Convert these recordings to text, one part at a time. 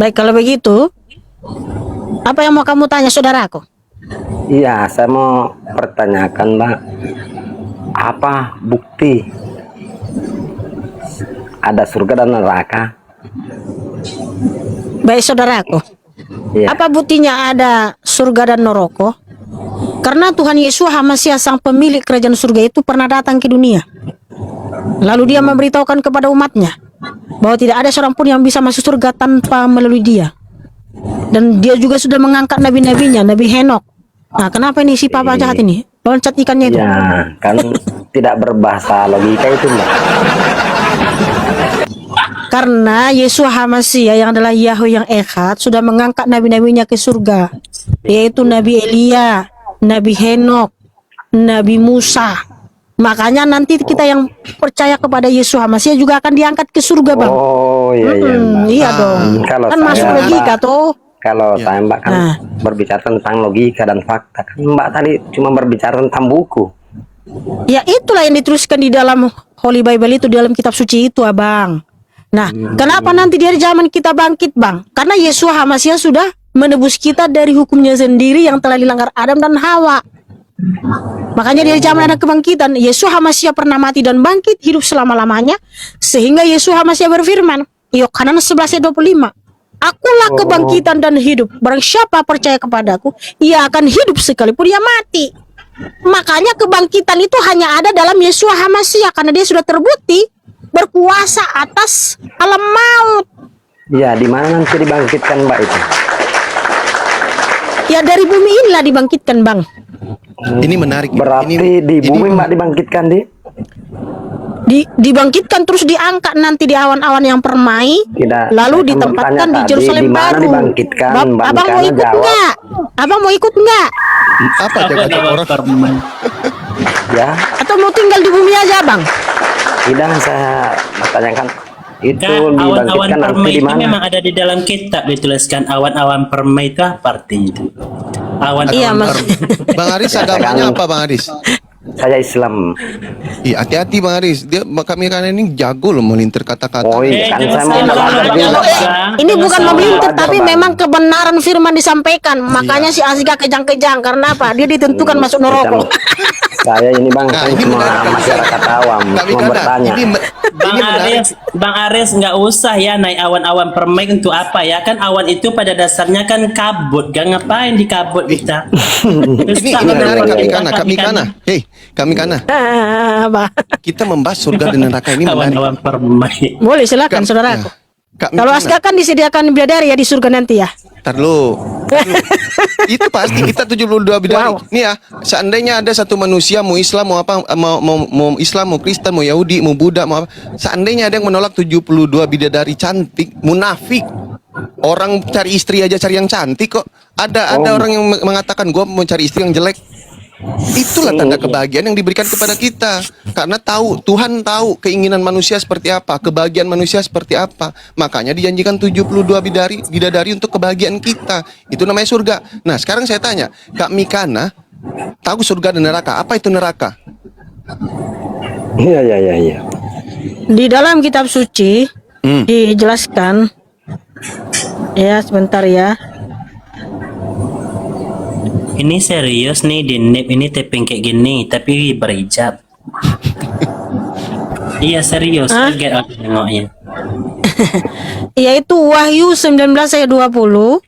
Baik, kalau begitu, apa yang mau kamu tanya, saudaraku? Iya, saya mau pertanyakan, Mbak, apa bukti ada surga dan neraka? Baik, saudaraku. Iya. Apa buktinya ada surga dan neraka? Karena Tuhan Yesus Hamasiah, sang pemilik kerajaan surga itu pernah datang ke dunia. Lalu dia memberitahukan kepada umatnya bahwa tidak ada seorang pun yang bisa masuk surga tanpa melalui dia. Dan dia juga sudah mengangkat nabi-nabinya, Nabi Henok. Nah, kenapa ini si Papa jahat ini? Loncat ikannya itu. Ya, kan tidak berbahasa logika itu, Mbak. Karena Yesus Hamasiah yang adalah Yahweh yang Echad sudah mengangkat nabi-nabinya ke surga, yaitu Nabi Elia, Nabi Henok, Nabi Musa. Makanya nanti kita yang percaya kepada Yesus Hamasiah juga akan diangkat ke surga, Bang. Oh, iya, iya, Mbak. Iya dong. Kalau Kan saya, masuk logika Mbak, tuh. kalau saya, Mbak, kan Nah. berbicara tentang logika dan fakta. Kan Mbak tadi cuma berbicara tentang buku. Ya itulah yang dituliskan di dalam Holy Bible itu, di dalam kitab suci itu, Abang. Nah, kenapa nanti dari zaman kita bangkit, Bang? Karena Yesus Hamasiah sudah menebus kita dari hukumnya sendiri yang telah dilanggar Adam dan Hawa. Makanya dari zaman ada kebangkitan, Yesus Hamasiah pernah mati dan bangkit, hidup selama-lamanya, sehingga Yesus Hamasiah berfirman, Yohanan 11:25, Akulah kebangkitan dan hidup. Barang siapa percaya kepadaku, ia akan hidup sekalipun ia mati. Makanya kebangkitan itu hanya ada dalam Yesus Hamasiah, karena dia sudah terbukti berkuasa atas alam maut. Ya, di mana nanti dibangkitkan, Mbak, itu? Ya dari bumi inilah dibangkitkan, Bang. Ini menarik. Berarti di bumi, Mbak, dibangkitkan Dibangkitkan terus diangkat nanti di awan-awan yang permai, Tidak, lalu saya kan ditempatkan bertanya di tadi, Yerusalem di mana baru. dibangkitkan? Mbak Abang mau Mikana ikut jawab. enggak? Abang mau ikut enggak? Apa jaga orang? Ya, Atau mau tinggal di bumi aja, Bang? tidak, saya bertanyakan itu Kan awan-awan dibangkitkan nanti permai di itu mana? memang ada di dalam kitab dituliskan awan-awan permai itu apa artinya itu? Awan-awan Iya, Mas. permai. Bang Aris agamanya apa, Bang Aris? Saya Islam. Ih, hati-hati Bang Aris. Kami kan ini jago loh melintir kata-kata. Oh iya, kan saya mau belajar juga. Ini bukan memelintir, Bang. tapi memang kebenaran firman disampaikan. Makanya si Azika kejang-kejang. Karena apa? Dia ditentukan masuk neraka. Saya ini, Bang, Nah, kan ini cuma menarik. masyarakat awam, Kami cuma kan bertanya. Bang ini menarik. Aris nggak usah ya naik awan-awan permai untuk apa ya, kan awan itu pada dasarnya kan kabut, gak ngapain di kabut kita. Ini menarik kami kana. Hei, kami kana. Apa? Kita membahas surga dan neraka ini menarik. Awan-awan permai. Boleh, silakan saudaraku. Kalau Aska kan disediakan bidadari ya di surga nanti ya. Tar dulu. Itu pasti kita 72 bidadari. Wow. Nih ya, seandainya ada satu manusia mau Islam mau apa mau Islam mau Kristen mau Yahudi mau Buddha mau apa, seandainya ada yang menolak 72 bidadari cantik, munafik. Orang cari istri aja cari yang cantik kok. Ada orang yang mengatakan gua mau cari istri yang jelek. Itulah tanda kebahagiaan yang diberikan kepada kita. Karena Tuhan tahu keinginan manusia seperti apa, kebahagiaan manusia seperti apa. Makanya dijanjikan 72 bidadari untuk kebahagiaan kita. Itu namanya surga. Nah, sekarang saya tanya, Kak Mikana, tahu surga dan neraka? Apa itu neraka? Iya, iya, iya, iya. Di dalam kitab suci dijelaskan. Ya, sebentar ya. Ini serius nih di NIP ini taping kayak gini tapi berhijab. Iya serius, kaget aku nengoknya. Yaitu Wahyu 19 ayat 20,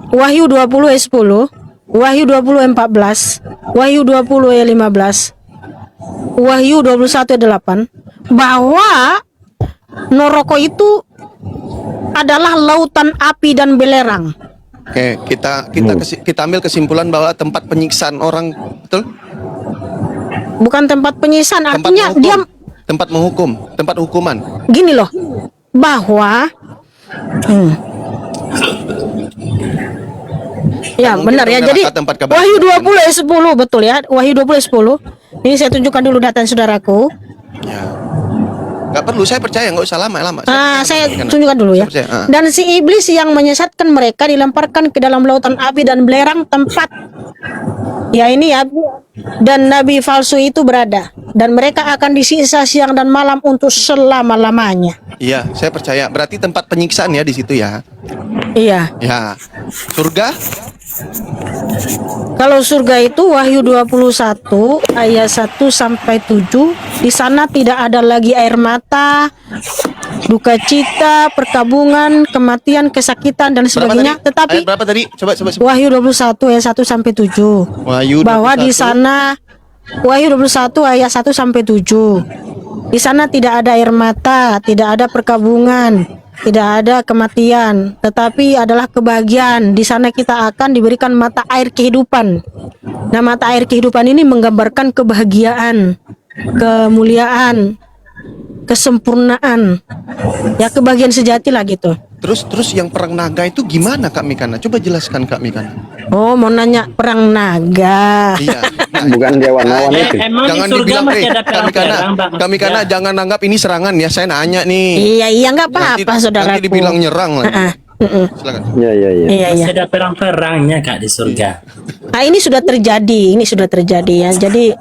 Wahyu 20 ayat 10, Wahyu 20 ayat 14, Wahyu 20 ayat 15, Wahyu 21 ayat 8, bahwa neraka itu adalah lautan api dan belerang. Oke, kita ambil kesimpulan bahwa tempat penyiksaan orang, betul? Bukan tempat penyiksaan, artinya dia tempat menghukum, tempat hukuman. gini loh, bahwa ya Mungkin benar ya. neraka Jadi tempat kebahagiaan. Wahyu 20 ayat 10 betul ya. Wahyu 20 ayat 10. Ini saya tunjukkan dulu data saudaraku. Ya. Nggak perlu, saya percaya, nggak usah lama-lama. Saya percaya. tunjukkan dulu ya. Saya percaya. Dan si iblis yang menyesatkan mereka dilemparkan ke dalam lautan api dan belerang tempat. Ya ini ya. Dan nabi palsu itu berada. Dan mereka akan disiksa siang dan malam untuk selama-lamanya. Iya, saya percaya. Berarti tempat penyiksaan ya di situ ya. Iya. Ya. Surga? Kalau surga itu Wahyu 21 ayat 1 sampai 7, di sana tidak ada lagi air mata, duka cita, perkabungan, kematian, kesakitan dan sebagainya. Ayat Tetapi berapa tadi? Coba. Wahyu 21 ayat 1 sampai 7. Wahyu Bahwa 21. di sana Wahyu 21 ayat 1 sampai 7. Di sana tidak ada air mata, tidak ada perkabungan, tidak ada kematian, tetapi adalah kebahagiaan. Di sana kita akan diberikan mata air kehidupan. Nah, mata air kehidupan ini menggambarkan kebahagiaan, kemuliaan, kesempurnaan. Ya, kebahagiaan sejati lah gitu. Terus yang perang naga itu gimana Kak Mikana? Coba jelaskan Kak Mikana. Oh, mau nanya perang naga. Iya. Bukan dewan-dewan itu. Emang Jangan di surga dibilang, masih ada Kak Mikana, perang-perang, Bang? Kak Mikana Ya. jangan anggap ini serangan ya. Saya nanya nih. Iya, nggak apa-apa, saudaraku. Nanti dibilang nyerang lagi. Silakan. Iya. Iya. Masih ada perang-perangnya Kak di surga. Nah, ini sudah terjadi ya. Jadi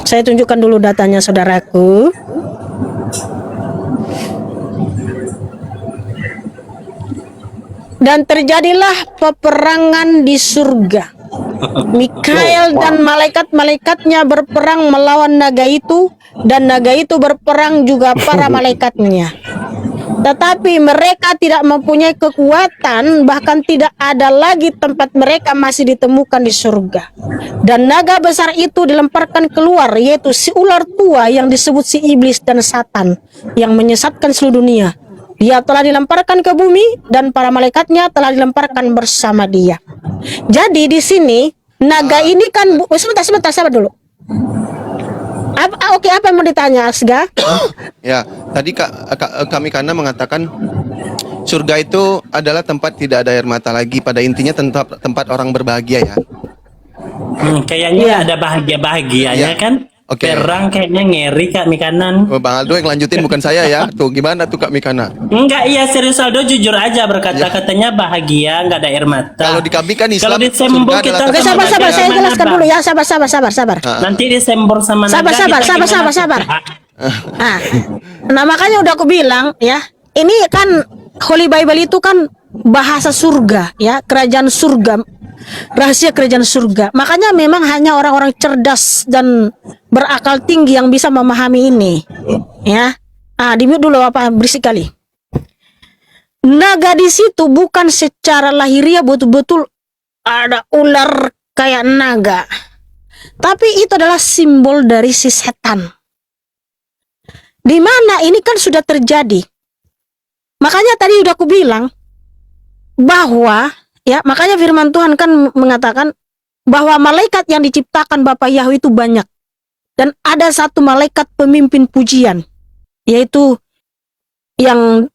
saya tunjukkan dulu datanya saudaraku. Dan terjadilah peperangan di surga. Mikael dan malaikat-malaikatnya berperang melawan naga itu, dan naga itu berperang juga para malaikatnya. Tetapi mereka tidak mempunyai kekuatan, bahkan tidak ada lagi tempat mereka masih ditemukan di surga. Dan naga besar itu dilemparkan keluar, yaitu si ular tua yang disebut si iblis dan Satan, yang menyesatkan seluruh dunia. Dia telah dilemparkan ke bumi dan para malaikatnya telah dilemparkan bersama dia. Jadi di sini naga ini kan sebentar sabar dulu. Oke, apa yang mau ditanya Asga? Ya, tadi Kak Mikana mengatakan surga itu adalah tempat tidak ada air mata lagi. Pada intinya tempat orang berbahagia ya. Kayaknya ada bahagia-bahagianya Ya. kan? Oke. Perang kayaknya ngeri Kak Mikanan. Oh, Bang Aldo yang lanjutin bukan saya ya. Tuh gimana tuh Kak Mikana? Enggak, iya serius Aldo jujur aja berkata katanya bahagia, nggak ada air mata. Kalau di kami kan Islam, Kalau disembur surga kita adalah Oke, tempat sabar, saya Gimana, jelaskan Bang? dulu ya. Sabar. Nanti disembur sama naga. Sabar. kita gimana? Nah, makanya udah aku bilang ya, ini kan Holy Bible itu kan bahasa surga ya, kerajaan surga, rahasia kerajaan surga. Makanya memang hanya orang-orang cerdas dan berakal tinggi yang bisa memahami ini ya. Di mute dulu, apa berisik kali. Naga di situ bukan secara lahiriah betul-betul ada ular kayak naga, tapi itu adalah simbol dari si setan. Di mana ini kan sudah terjadi. Makanya tadi udah aku bilang bahwa ya, makanya firman Tuhan kan mengatakan bahwa malaikat yang diciptakan Bapa Yahweh itu banyak. Dan ada satu malaikat pemimpin pujian, yaitu yang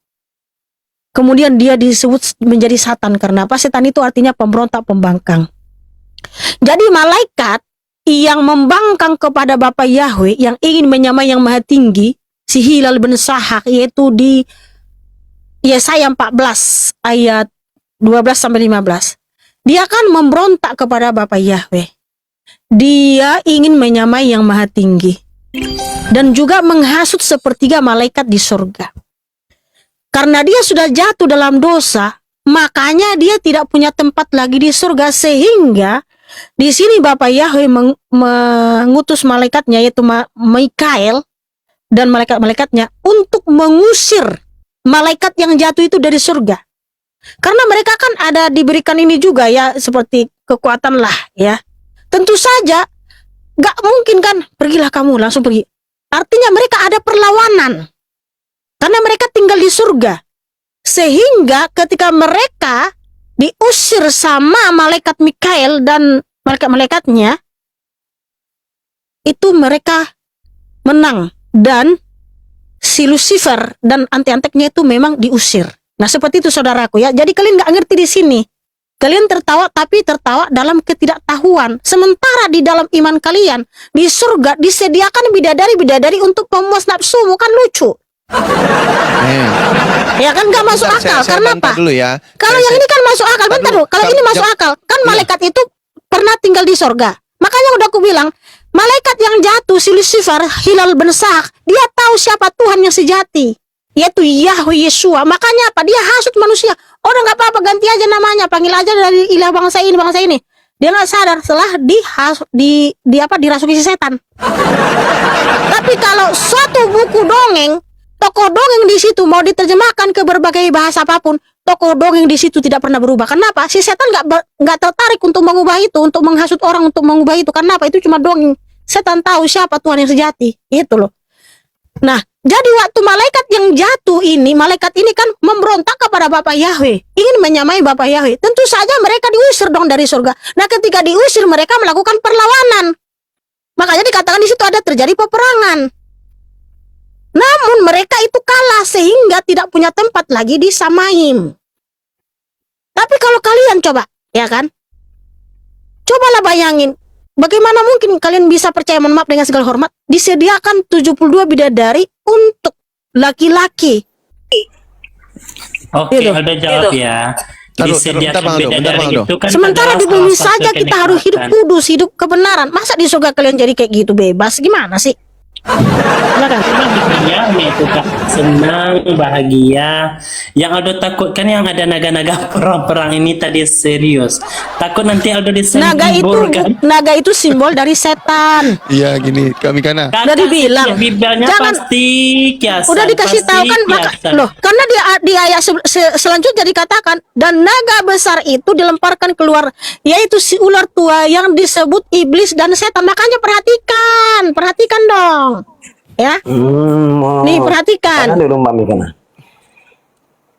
kemudian dia disebut menjadi Satan. Karena apa? Setan itu artinya pemberontak, pembangkang. Jadi malaikat yang membangkang kepada Bapa Yahweh, yang ingin menyamai yang maha tinggi, si Hilal bin Sahak, yaitu di Yesaya 14 ayat 12 sampai 15. Dia kan memberontak kepada Bapa Yahweh. Dia ingin menyamai yang maha tinggi dan juga menghasut sepertiga malaikat di surga. Karena dia sudah jatuh dalam dosa, makanya dia tidak punya tempat lagi di surga, sehingga di sini Bapa Yahweh mengutus malaikatnya, yaitu Mikael dan malaikat-malaikatnya untuk mengusir malaikat yang jatuh itu dari surga. Karena mereka kan ada diberikan ini juga ya, seperti kekuatan lah ya. Tentu saja gak mungkin kan, pergilah kamu, langsung pergi. Artinya mereka ada perlawanan, karena mereka tinggal di surga. Sehingga ketika mereka diusir sama malaikat Mikael dan malaikat-malaikatnya, itu mereka menang. Dan si Lucifer dan antek-anteknya itu memang diusir. Nah, seperti itu saudaraku ya. Jadi kalian nggak ngerti di sini. Kalian tertawa, tapi tertawa dalam ketidaktahuan. Sementara di dalam iman kalian, di surga disediakan bidadari-bidadari untuk pemuas nafsumu. Kan lucu. Ya kan gak masuk Bentar, akal. saya Karena bantah apa? dulu ya. Kalau yang ini kan masuk akal. Bentar dulu. Kalau ini masuk akal, kan malaikat itu pernah tinggal di surga. Makanya udah aku bilang, malaikat yang jatuh si Lucifer, Hilal bin Sa'ad, dia tahu siapa Tuhan yang sejati, yaitu Yahweh Yeshua. Makanya apa? Dia hasut manusia. Udah nggak apa-apa, ganti aja namanya, panggil aja dari ilah bangsa ini, bangsa ini. Dia nggak sadar setelah dirasuki si setan. Tapi kalau suatu buku dongeng, tokoh dongeng di situ mau diterjemahkan ke berbagai bahasa apapun, tokoh dongeng di situ tidak pernah berubah. Kenapa? Si setan nggak tertarik untuk mengubah itu, untuk menghasut orang untuk mengubah itu. Kenapa? Itu cuma dongeng. Setan tahu siapa Tuhan yang sejati. Itu loh. Nah, jadi waktu malaikat yang jatuh ini, malaikat ini kan memberontak kepada Bapak Yahweh, ingin menyamai Bapak Yahweh. Tentu saja mereka diusir dong dari surga. Nah, ketika diusir mereka melakukan perlawanan. Makanya dikatakan di situ ada terjadi peperangan. Namun mereka itu kalah sehingga tidak punya tempat lagi di Samaim. Tapi kalau kalian coba, ya kan? Cobalah bayangin, bagaimana mungkin kalian bisa percaya, mohon maaf dengan segala hormat, disediakan 72 bidadari untuk laki-laki. Oke, Gitu. Aldo jawab ya. Taruh, Disediakan bentar, Bang Aldo, bidadari bentar, Bang itu kan Sementara adalah di bumi salah satu saja kita harus hidup kenikmatan. kudus, hidup kebenaran. Masa di surga kalian jadi kayak gitu bebas? Gimana sih? Silakan. Ya, itu Kak. Senang, bahagia. Yang Aldo takutkan yang ada naga-naga perang-perang ini tadi serius. Takut nanti Aldo Naga itu simbol dari setan. Iya gini, kami karena Udah dibilang. Bibelnya Jangan- pasti kiasan. Udah dikasih pasti tahu kan, maka kiasan. loh, karena di ayat selanjutnya dikatakan, dan naga besar itu dilemparkan keluar, yaitu si ular tua yang disebut iblis dan setan. Makanya perhatikan dong, ya. Nih, perhatikan. Tanya dulu Mbak Mikana.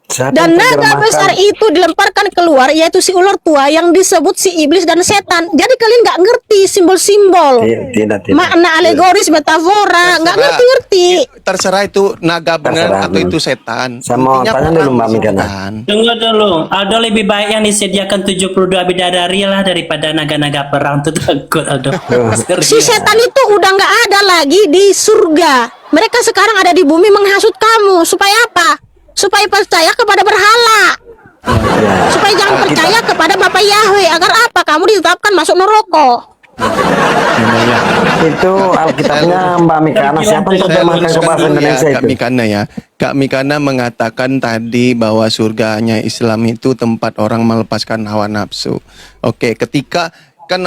Siapa Dan yang naga terjemahkan? besar itu dilemparkan keluar, yaitu si ular tua yang disebut si iblis dan setan. Jadi kalian nggak ngerti simbol-simbol, Tidak. makna alegoris, metafora, nggak ngerti-ngerti. terserah itu naga benar Terserah, atau dulu. itu setan. Saya mau Intinya tanya perang dulu, Mbak di situ Mikana. kan. Tunggu dulu, Aldo lebih baik yang disediakan 72 bidadari lah daripada naga-naga perang tuh takut Aldo. Si setan itu udah nggak ada lagi di surga. Mereka sekarang ada di bumi menghasut kamu. Supaya apa? Supaya percaya kepada berhala. Supaya jangan percaya kepada Bapak Yahweh. Agar apa? Kamu ditetapkan masuk neraka. Itu Alkitabnya Mbak Mikana. Siapa yang terjemahkan ke bahasa Indonesia Kak itu? Mikana ya. Kak Mikana mengatakan tadi bahwa surganya Islam itu tempat orang melepaskan hawa nafsu. Oke, ketika kan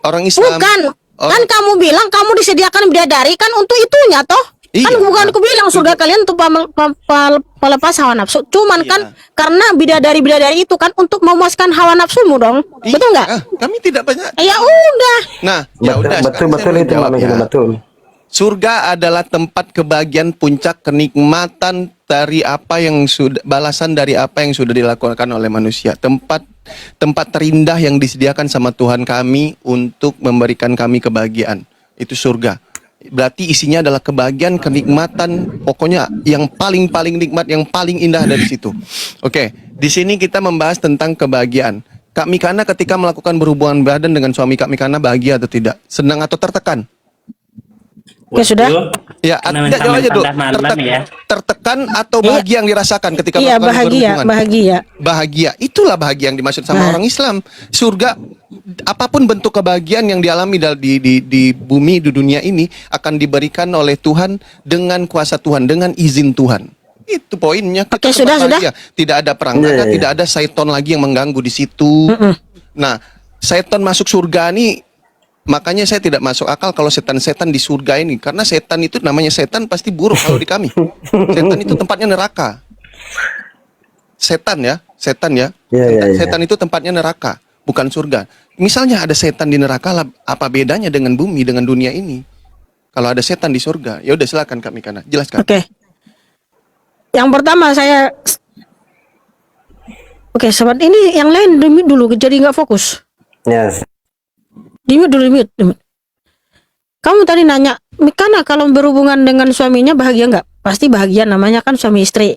orang Islam Bukan. Kan kamu bilang kamu disediakan bidadari kan untuk itunya toh. Kan Iya. bukan aku bilang surga kalian untuk pelepas hawa nafsu. Cuman Iya. kan karena bidadari-bidadari itu kan untuk memuaskan hawa nafsumu dong. Betul nggak? Kami tidak banyak. Ya udah. Nah, ya udah. Betul sekarang saya itu Mbak menjawab Mikana, ya. betul. Surga adalah tempat kebahagiaan puncak kenikmatan dari apa yang sudah balasan dari apa yang sudah dilakukan oleh manusia. Tempat terindah yang disediakan sama Tuhan kami untuk memberikan kami kebahagiaan. Itu surga. Berarti isinya adalah kebahagiaan, kenikmatan, pokoknya yang paling nikmat, yang paling indah dari situ. Oke, di sini kita membahas tentang kebahagiaan. Kak Mikana ketika melakukan berhubungan badan dengan suami Kak Mikana bahagia atau tidak? Senang atau tertekan? Oke, sudah. Ya, tidak jawab aja dulu. Tertekan atau bahagia yang dirasakan ketika Iya, melakukan bahagia, berhubungan? bahagia. Bahagia, itulah bahagia yang dimaksud sama orang Islam. Surga, apapun bentuk kebahagiaan yang dialami di bumi, di dunia ini akan diberikan oleh Tuhan dengan kuasa Tuhan, dengan izin Tuhan. Itu poinnya. Kita Oke, sudah. bahagia. Tidak ada perang dagang, Iya. tidak ada syaiton lagi yang mengganggu di situ. Nah, syaiton masuk surga nih. Makanya saya tidak masuk akal kalau setan-setan di surga ini. Karena setan itu namanya setan pasti buruk kalau di kami. Setan itu tempatnya neraka. Setan ya. Iya. Setan itu tempatnya neraka, bukan surga. Misalnya ada setan di neraka, apa bedanya dengan bumi, dengan dunia ini? Kalau ada setan di surga, ya udah silakan Kak Mikana, jelaskan. Oke. Yang pertama saya Oke, sobat ini yang lain dimute dulu jadi nggak fokus. Yes. Dimute dulu, dimute. Kamu tadi nanya, Mikana kalau berhubungan dengan suaminya bahagia nggak? Pasti bahagia, namanya kan suami istri.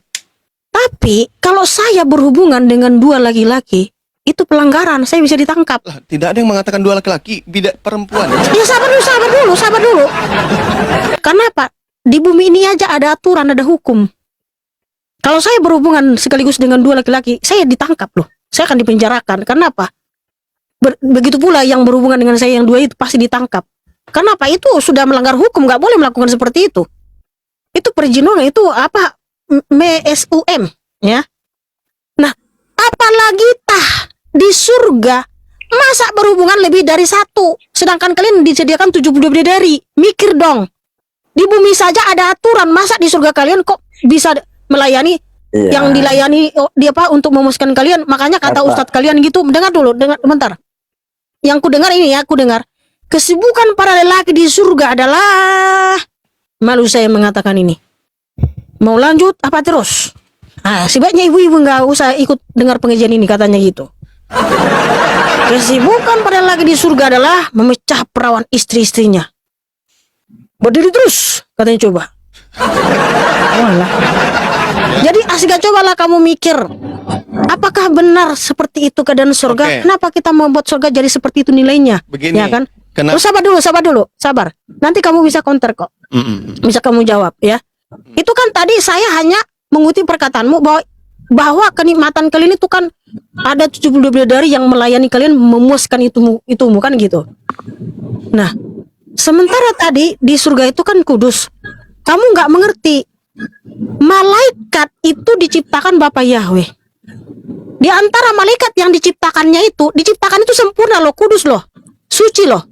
Tapi kalau saya berhubungan dengan dua laki-laki, itu pelanggaran, saya bisa ditangkap. Lah, tidak ada yang mengatakan dua laki-laki, bidak perempuan. Ya sabar dulu. Kenapa? Di bumi ini aja ada aturan, ada hukum. Kalau saya berhubungan sekaligus dengan dua laki-laki, saya ditangkap loh. Saya akan dipenjarakan. Kenapa? Begitu pula yang berhubungan dengan saya yang dua itu pasti ditangkap. Kenapa? Itu sudah melanggar hukum, nggak boleh melakukan seperti itu. Itu perzinahan, itu apa? MSUM, ya. Nah, apalagi di surga, masa berhubungan lebih dari satu, sedangkan kalian disediakan 72 bidadari. Mikir dong. Di bumi saja ada aturan, masa di surga kalian kok bisa melayani yang dilayani dia apa untuk memuaskan kalian? Makanya kata ustadz kalian gitu. Dengar dulu, bentar. Yang ku dengar ini ya, kesibukan para lelaki di surga adalah, malu saya mengatakan ini. Mau lanjut apa terus? Sebaiknya ibu-ibu nggak usah ikut dengar pengajian ini, katanya gitu. Kesibukan pada lagi di surga adalah memecah perawan istri-istrinya. Berdiri terus, katanya coba. Walah. Jadi Asga, cobalah kamu mikir, apakah benar seperti itu keadaan surga? Oke. Kenapa kita membuat surga jadi seperti itu nilainya? Begini, Ya kan? kenapa? Sabar dulu. Nanti kamu bisa counter kok. Bisa kamu jawab ya. Itu kan tadi saya hanya mengutip perkataanmu bahwa kenikmatan kalian itu kan ada 72 bidadari yang melayani kalian, memuaskan itumu kan gitu. Nah, sementara tadi di surga itu kan kudus. Kamu nggak mengerti. Malaikat itu diciptakan Bapak Yahweh. Di antara malaikat yang diciptakan itu sempurna loh, kudus loh, suci loh.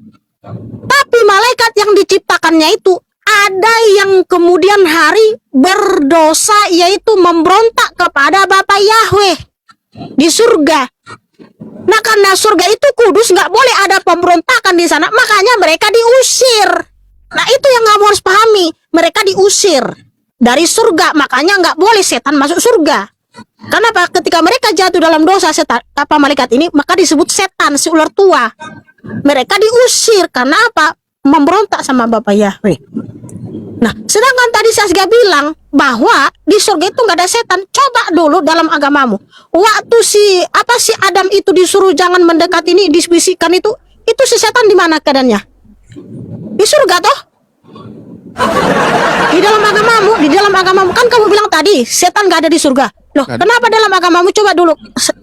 Tapi malaikat yang diciptakannya itu ada yang kemudian hari berdosa, yaitu memberontak kepada Bapak Yahweh di surga. Nah, karena surga itu kudus, nggak boleh ada pemberontakan di sana, makanya mereka diusir. Nah, itu yang kamu harus pahami, mereka diusir dari surga, makanya nggak boleh setan masuk surga. Kenapa? Ketika mereka jatuh dalam dosa, setan, apa malaikat ini, maka disebut setan, si ular tua. Mereka diusir karena apa? Memberontak sama Bapak Yahweh. Nah, sedangkan tadi Sasga bilang bahwa di surga itu nggak ada setan. Coba dulu dalam agamamu. Waktu si Adam itu disuruh jangan mendekat ini, dibisikkan itu si setan di mana keadaannya? Di surga toh? Di dalam agamamu kan kamu bilang tadi setan nggak ada di surga. Loh, kenapa dalam agamamu? Coba dulu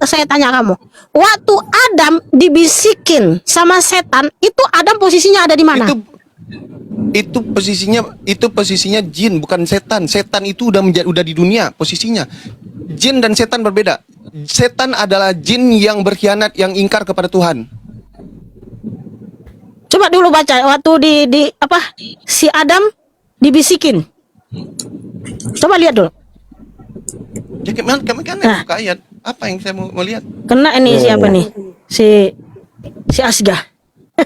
saya tanya kamu. Waktu Adam dibisikin sama setan, itu Adam posisinya ada di mana? Itu posisinya jin, bukan setan. Setan itu udah di dunia posisinya. Jin dan setan berbeda. Setan adalah jin yang berkhianat, yang ingkar kepada Tuhan. Coba dulu baca waktu si Adam dibisikin. Coba lihat dulu. Ya, kami kan buka ayat. Apa yang saya mau lihat? Kena ini siapa nih? Si Asga.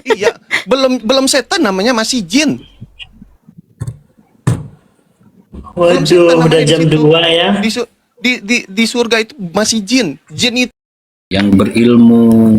Iya, belum setan, namanya masih jin. Waduh, udah jam 2 ya. Di surga itu masih jin. Jin itu yang berilmu